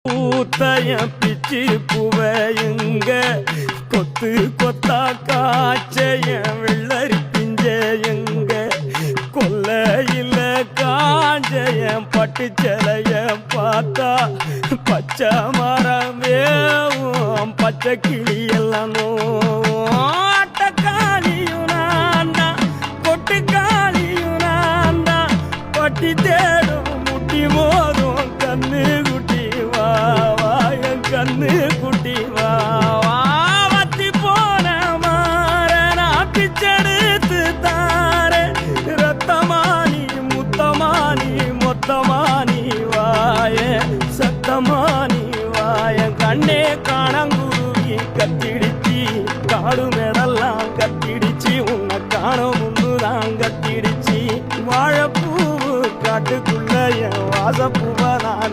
பூத்தயம் பிச்சு புவையுங்க கொத்து கொத்தா காய்ச்சய வெள்ளரி பிஞ்சையுங்க கொல்லையில் காஞ்சயம் பட்டு சிலைய பார்த்தா பச்சை மரமேவும் பச்சை கிளி எல்லாம் ஆட்டக்காளியும் நான்டா கொட்டுக்காளியும் நான்டா பட்டி தேடும் முட்டி மோதும் கண்ணு குட்டி வா வா என் கண்ணு குட்டி வா வா வத்தி போன மாற நான் பிச்செடுத்து தார ரத்தமானி முத்தமானி மொத்தமானி வாய சத்தமானி வாய கண்ணே காணங்குருவி கத்திடிச்சி காடு மேடெல்லாம் கத்திடிச்சி உன்னை காண முன்னுதான் கத்திடிச்சி வாழைப்பூவு காட்டுக்குள்ள என் வாசப்பூவ நான்